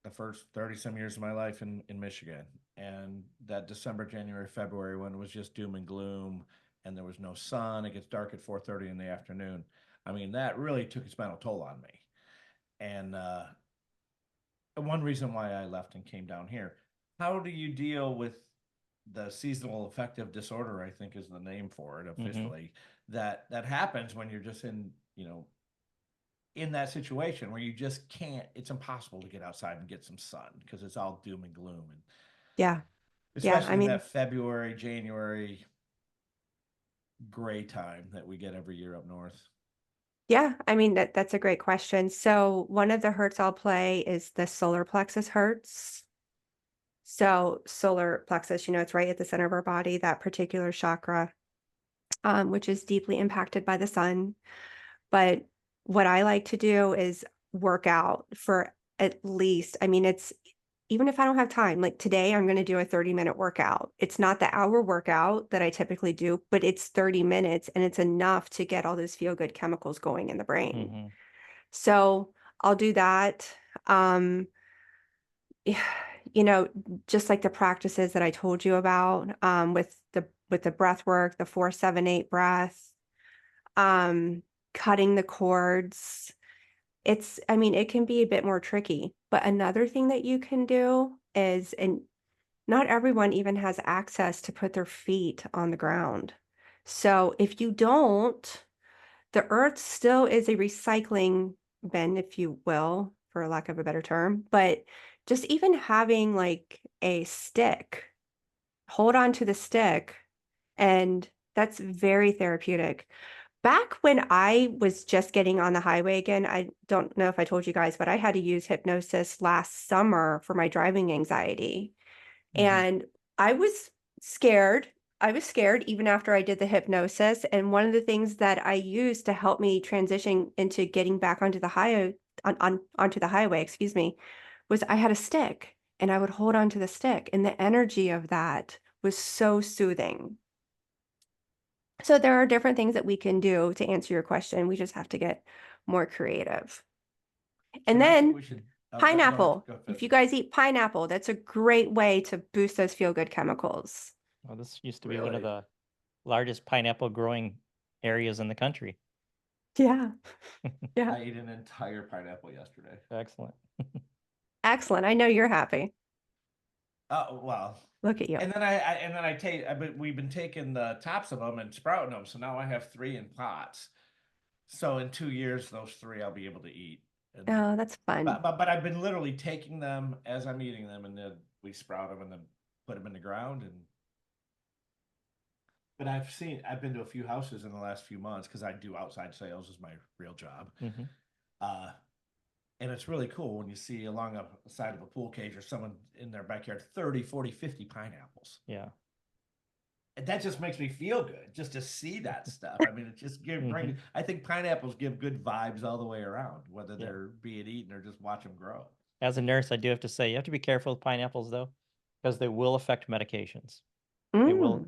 the first 30 some years of my life in Michigan, and that December, January, February, when it was just doom and gloom and there was no sun, it gets dark at 4:30 in the afternoon. I mean, that really took its mental toll on me. And one reason why I left and came down here. How do you deal with the seasonal affective disorder, I think is the name for it officially, that happens when you're just in that situation where you just can't, it's impossible to get outside and get some sun because it's all doom and gloom, and Yeah. especially I in mean, that February, January gray time that we get every year up north. yeah, I mean that's a great question. So one of the hertz I'll play is the solar plexus hertz. So solar plexus, it's right at the center of our body, that particular chakra, which is deeply impacted by the sun. But what I like to do is work out for at least, I mean, it's even if I don't have time, like today, I'm going to do a 30-minute workout. It's not the hour workout that I typically do, but it's 30 minutes and it's enough to get all those feel good chemicals going in the brain. Hmm. So I'll do that. Um, yeah, just like the practices that I told you about, with the breath work, the 4-7-8 breath, cutting the cords. I mean, it can be a bit more tricky, but another thing that you can do is, and not everyone even has access to put their feet on the ground. So if you don't, the earth still is a recycling bin, if you will, for lack of a better term, but just even having like a stick, hold on to the stick, and that's very therapeutic. Back when I was just getting on the highway again, I don't know if I told you guys, but I had to use hypnosis last summer for my driving anxiety. And I was scared. I was scared even after I did the hypnosis. And one of the things that I used to help me transition into getting back onto the onto the highway, excuse me, was I had a stick and I would hold on to the stick. And the energy of that was so soothing. So there are different things that we can do to answer your question. We just have to get more creative. And I think then we should pineapple. go If you guys eat pineapple, that's a great way to boost those feel-good chemicals. Well, this used to be one of Really? the largest pineapple growing areas in the country. Yeah. Yeah. I ate an entire pineapple yesterday. Excellent. Excellent. I know you're happy. Oh, well. Look at you. And then we've been taking the tops of them and sprouting them. So now I have 3 in pots. So in 2 years, those 3 I'll be able to eat. And, Oh, that's fun. but I've been literally taking them as I'm eating them, and then we sprout them and then put them in the ground. But I've been to a few houses in the last few months because I do outside sales as my real job. Hmm. And it's really cool when you see along the side of a pool cage or someone in their backyard 30, 40, 50 pineapples. Yeah. And that just makes me feel good just to see that stuff. I mean, it just I think pineapples give good vibes all the way around, whether they're being eaten or just watch them grow. As a nurse, I do have to say you have to be careful with pineapples though, because they will affect medications. They will,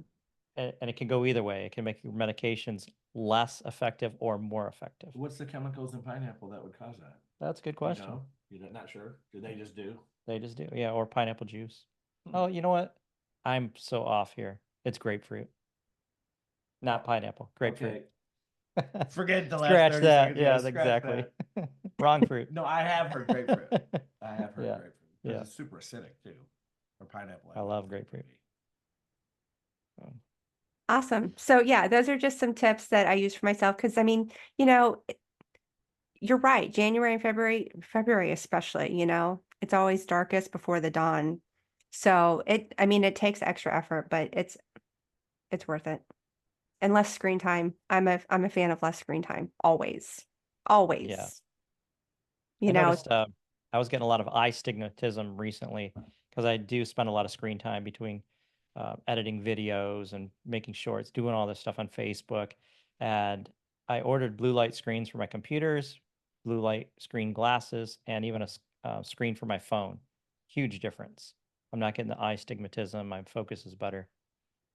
and it can go either way. It can make your medications less effective or more effective. What's the chemicals in pineapple that would cause that? That's a good question. You know? You're not sure? Do they just do? They just do. Yeah, or pineapple juice. Oh, you know what? I'm so off here. It's grapefruit. Not pineapple. Grapefruit. Okay. Forget the last Scratch 30 that. seconds. Yeah, Scratch exactly. that. Wrong fruit. No, I have heard grapefruit. I have heard grapefruit. Yeah. It's super acidic too. or pineapple. I love grapefruit. Awesome. So yeah, those are just some tips that I use for myself. Cause I mean, you're right. January and February especially, it's always darkest before the dawn. So it takes extra effort, but it's worth it. And less screen time. I'm a fan of less screen time. Always. Always. Yeah. You I know, noticed I was getting a lot of eye stigmatism recently because I do spend a lot of screen time between editing videos and making shorts, doing all this stuff on Facebook. And I ordered blue light screens for my computers, blue light screen glasses, and even a screen for my phone. Huge difference. I'm not getting the eye stigmatism. My focus is better.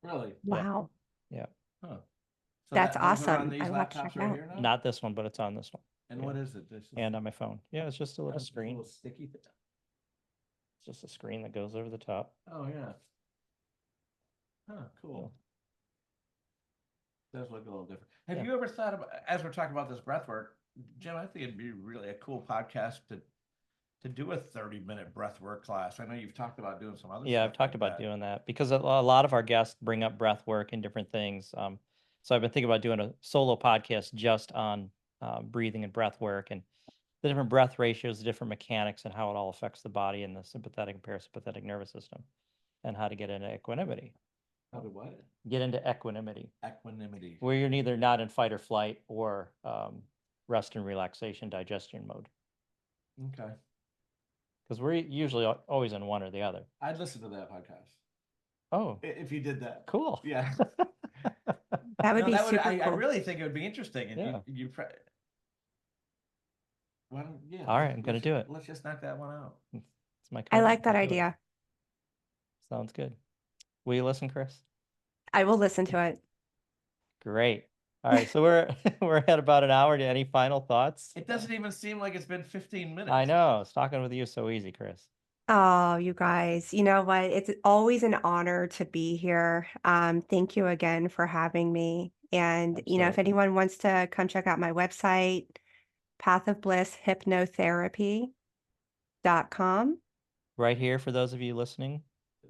Really? wow. Yeah. Huh. So That's those are on awesome. these I will have to laptops check it right out. here now? Not this one, but it's on this one. And yeah. what is it? This is And on my phone. Yeah, it's just a little oh, it's a screen. little sticky thing. It's just a screen that goes over the top. Oh yeah. Huh, cool. Does look a little different. Have Yeah. you ever thought about, as we're talking about this breath work, Jim, I think it'd be really a cool podcast to do a 30-minute breath work class. I know you've talked about doing some other Yeah, stuff I've talked like about that. doing that because a lot of our guests bring up breath work and different things. So I've been thinking about doing a solo podcast just on breathing and breath work and the different breath ratios, the different mechanics, and how it all affects the body and the sympathetic and parasympathetic nervous system, and how to get into equanimity. How to what? Get into equanimity, Equanimity. where you're neither not in fight or flight or rest and relaxation, digestion mode. Okay. Because we're usually always in one or the other. I'd listen to that podcast Oh, if you did that. cool. Yeah. That would No, be that would, super I cool. really think it would be interesting. And Yeah. well, yeah. All right, I'm gonna let's- do it. Let's just knock that one out. It's my I commitment. like that I'll do it. idea. Sounds good. Will you listen, Chris? I will listen to it. Great. All right, so we're at about an hour. Any final thoughts? It doesn't even seem like it's been 15 minutes. I know. It's talking with you is so easy, Chris. Oh, you guys, you know what? It's always an honor to be here. Thank you again for having me. And, if Absolutely. anyone wants to come check out my website, Path of Bliss Hypnotherapy.com. Right here for those of you listening.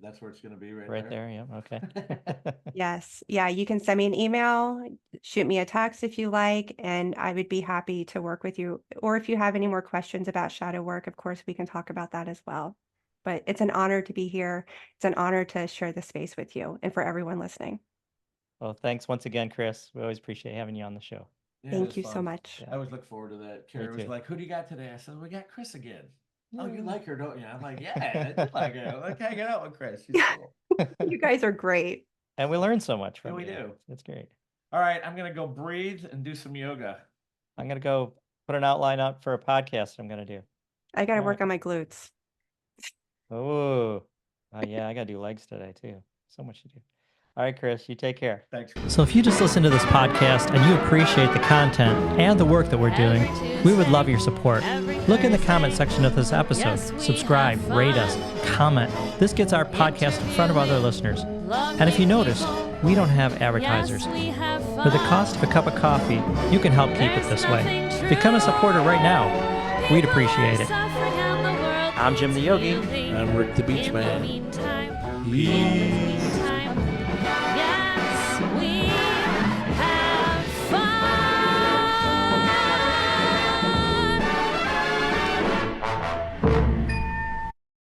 That's where it's going to be Right there. Yeah. Okay. Yes. Yeah, you can send me an email, shoot me a text if you like, and I would be happy to work with you. Or if you have any more questions about shadow work, of course, we can talk about that as well. But it's an honor to be here. It's an honor to share the space with you and for everyone listening. Well, thanks once again, Chris. We always appreciate having you on the show. Yeah, it Thank was you so fun. much. Yeah. I always look forward to that. Carrie was too. like, "Who do you got today?" I said, "We got Chris again." Oh, you Yeah. like her, don't you? I'm like, "Yeah, I do like her. I like hanging out with Chris. She's cool." You guys are great. And we learn so much from Yeah, we you. do. It's great. All right, I'm gonna go breathe and do some yoga. I'm gonna go put an outline up for a podcast I'm gonna do. I got to All work right. on my glutes. Oh, yeah, I gotta do legs today too. So much to do. All right, Chris, you take care. Thanks. So if you just listen to this podcast and you appreciate the content and the work that we're doing, we would love your support. Look in the comment section of this episode. Subscribe, rate us, comment. This gets our podcast in front of other listeners. And if you noticed, we don't have advertisers. For the cost of a cup of coffee, you can help keep it this way. Become a supporter right now. We'd appreciate it. I'm Jim the Yogi. I'm Rick the Beach Man. Peace.